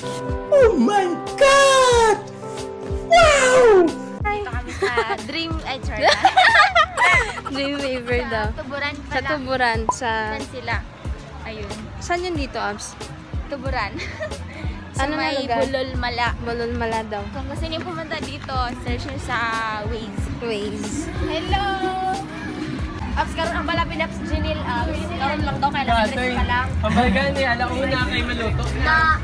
Oh my God! Wow! Dito kami sa Dream Edge. Dream River daw. Tuburan Sa pala. Tuburan, sa... Saan sila? Ayun. Saan yun dito, Abs? Tuburan. Sa Ano na may lugar? Bulol-Mala. Bulol-Mala daw. Kung gusto niyo pumunta dito, search nyo sa Waze. Waze. Hello! Apps, karoon ang balapin apps, Janil. Karoon lang daw, kailangan stress pa lang. Ang balikan ni alauna kay maluto. Na,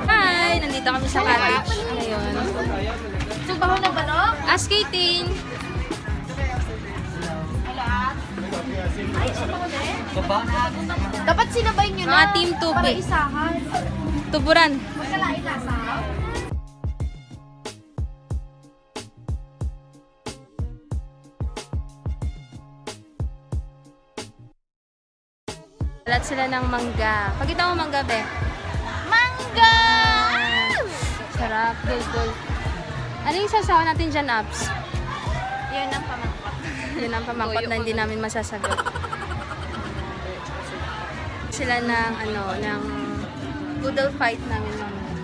Hi! Nandito kami sa cottage. Ngayon. subaho na ba, no? Skating! Hello, apps. Ay, subaho na eh. Baba? Dapat sinabay nyo na. Mga team 2B. Para isahan. Tuburan. Magkalain nasa. Lahat sila ng mangga. Pakita mo mangga, be. Mangga! Sarap, dulgul. Ano yung sasawa natin dyan, Abs? Yun ang pamangkot. Yun ang pamangkot na hindi namin masasagot. Sila ng, ng poodle fight namin mamaya.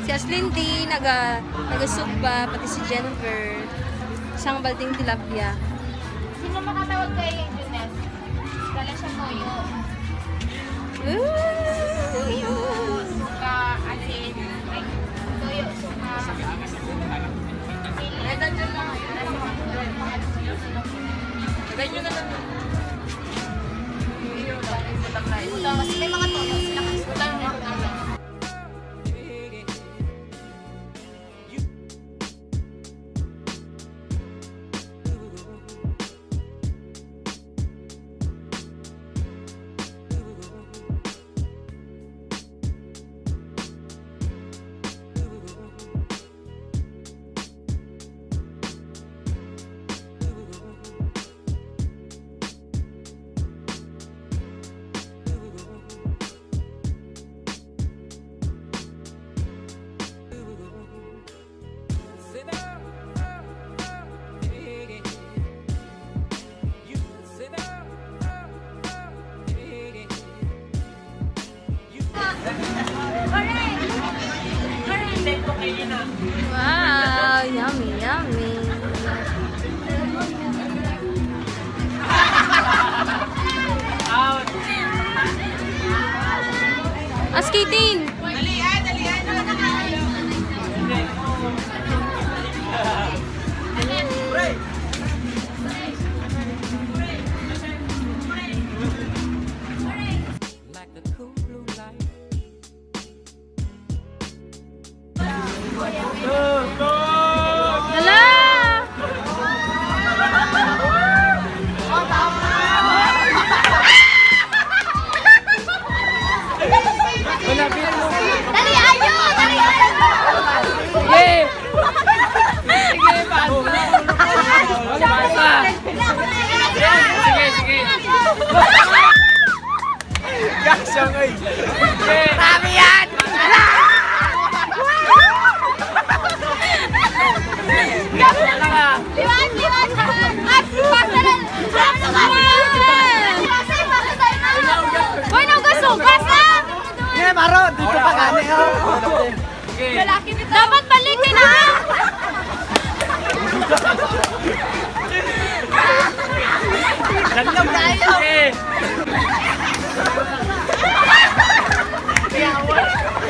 Si Aslindy, naga-sukba, pati si Jennifer. Isang balding tilapia. Sino makatawag kay Junes? Dala siya toyo. Toyo, suka, asin. Ay, toyo, suka. Ito dyan lang. Lagay nyo na lang. Kasi may mga toyo sila kasi suka yung mga toyo. Wow! Yummy, yummy! Skating! Hala! Malapit mo. Dali, ayo! Dali, ayo! Sige! Sige, paano? Basta! Sige, sige. Gasya ngay. Sige. Marami yan! Gasya lang ah. Liwan! Liwan! At pasa na! Pasa na! Pasa! Pasa tayo na! Hoy, naugasog! Pasa! Sige, Maro! Dito pa gani, oh! Sige. Lalaki nito. Dapat balikin na! Landam tayo! Sige.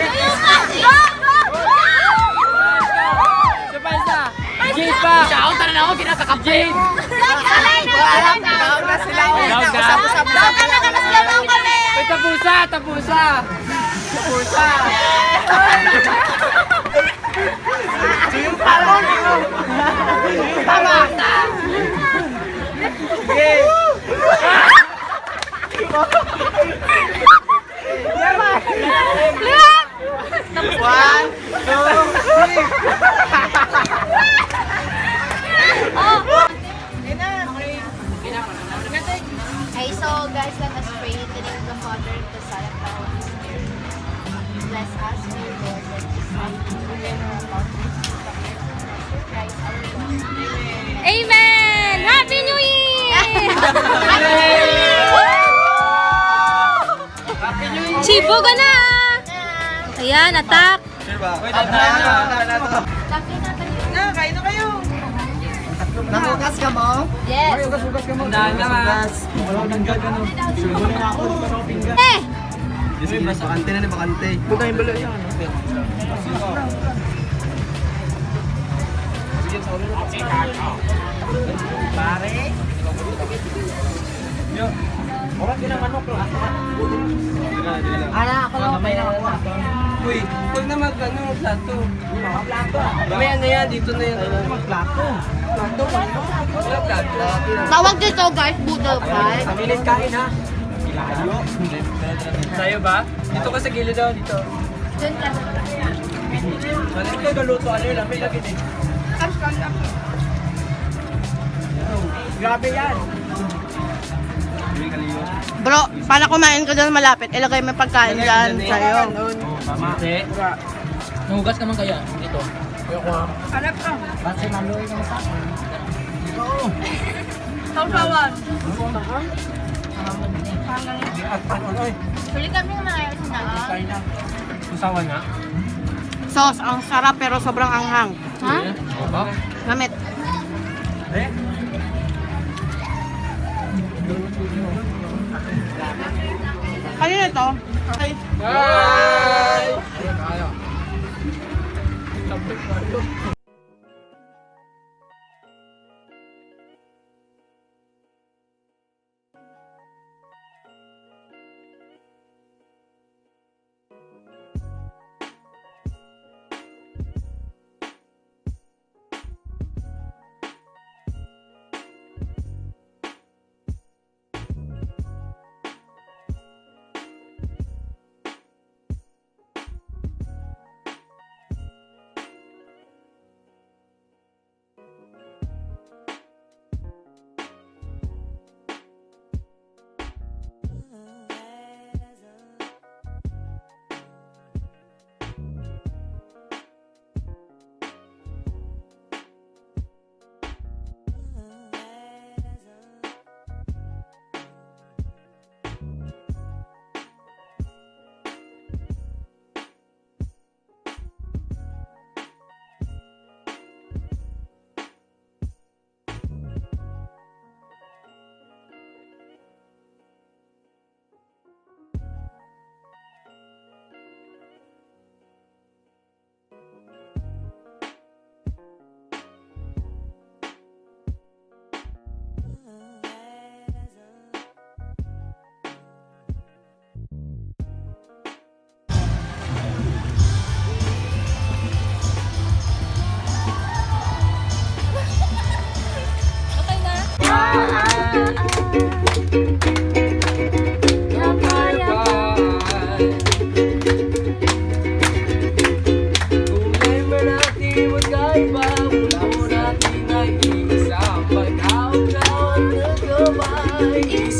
Isa. Jade pa! Siyaon, tara na ako, kinakakapjade! Alam, tawag na sila. Tawag ka na sila daw kami! Uy, tapusa! Tapusa! Tapusa! Yung talon, tama! Sige! One, two, three! Okay, so guys, let us pray in the name of the Father, the Son, and the Holy Spirit. Bless us, O Lord, that we find you, remember our boundaries, through Christ our Lord. Amen! Happy New Year! Happy New Year! Chibo ka na! Ayan, attack! Kain na kayo. Nangugas ka mo? Yes. Hugas ka mo. Eh! Bakante na ni bakante. Buka yung balo yan. Pare. Yo. Orang din ang manok lo. Ala, ako lang may nakakuha. Uy, huwag na mag-ano, plato. Plato. Mamaya na yan, dito na yan. Plato. Plato. Wala plato. Tawag dito guys, budol pie. Pamilit kain ha. Ilayo. Sa'yo ba? Dito ka sa gilid daw, dito. Doon ka. Ano yung galuto? Ano yun lang? May lagin eh. Grabe yan. Bro, para kumain ka dyan malapit, ilagay mo yung pagkain dyan sa'yo. Tama. Nahugas naman kaya dito. Kasi maluwi ka na sa akin. Pwede kami naman ayaw sa naa. Usawa na? Sauce, ang sarap pero sobrang anghang. Ha? Gamit. Eh? Kanina ito? Okay. Bye! Okay na?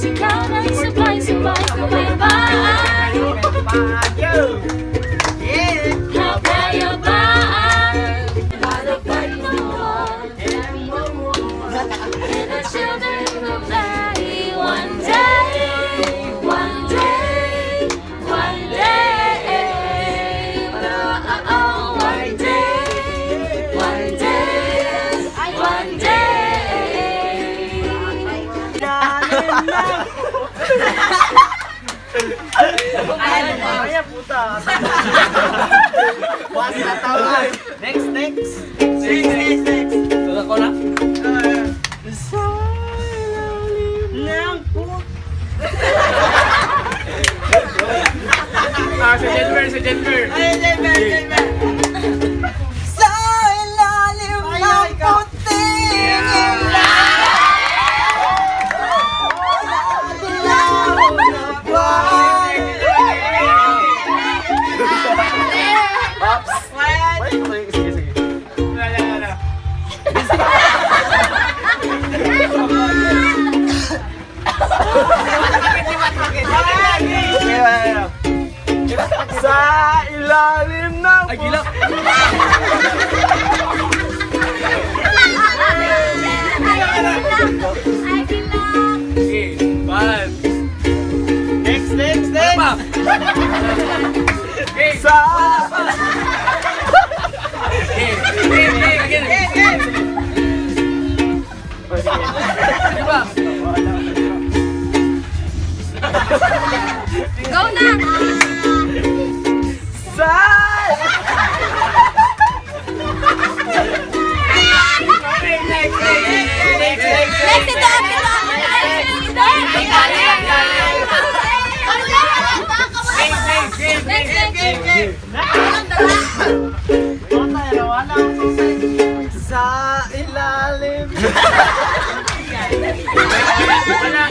Ikaw nang sabay-sabay kabayabaan. Kabayabaan. Halapay mo. And the children will fly one day, one day, one day. Oh, one day, one day, one day. Ay, puta. Wasa tawa. Next. Next. Tula ko na? Nang put. Si Jennifer. Ay, Jennifer. Sa ilalim ng puting sa ilalim ng agila. Okay, 5. Next. Sa... Diba? Go na! Sa... Next, ito! Sa ilalim. Nawala.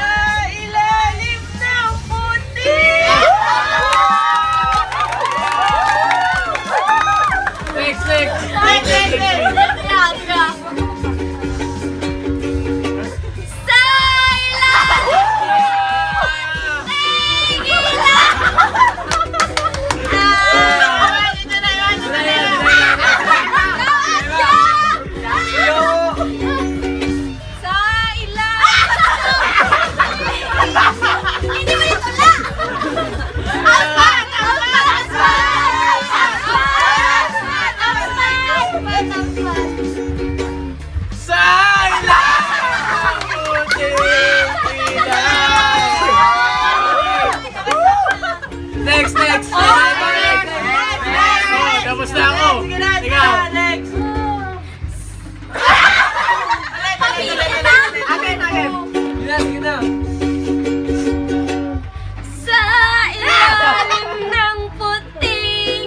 Sa ilalim ng puting Next. Tapos na ako. Ikaw. Sige na. sa ilalim ng puting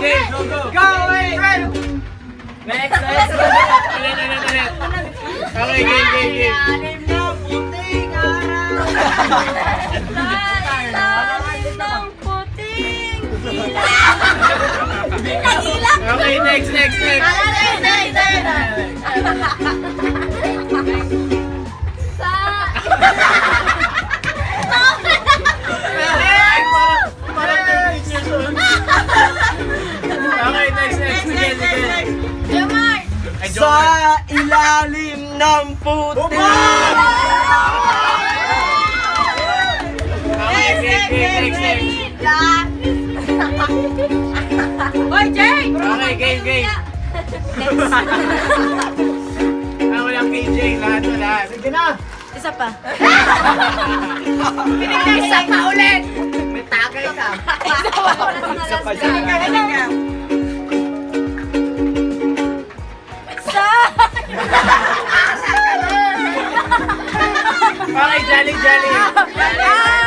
Game. Go away. Next. Okay, game. ng puting Okay, next. Okay, next. Again. Sa ilalim ng puti. Okay, next. Oy, Jay! Okay, game. Walang KJ, lahat. Sige na. Isa pa. Isa pa ulit. May tagay ka. Isa pa. Okay, jolly.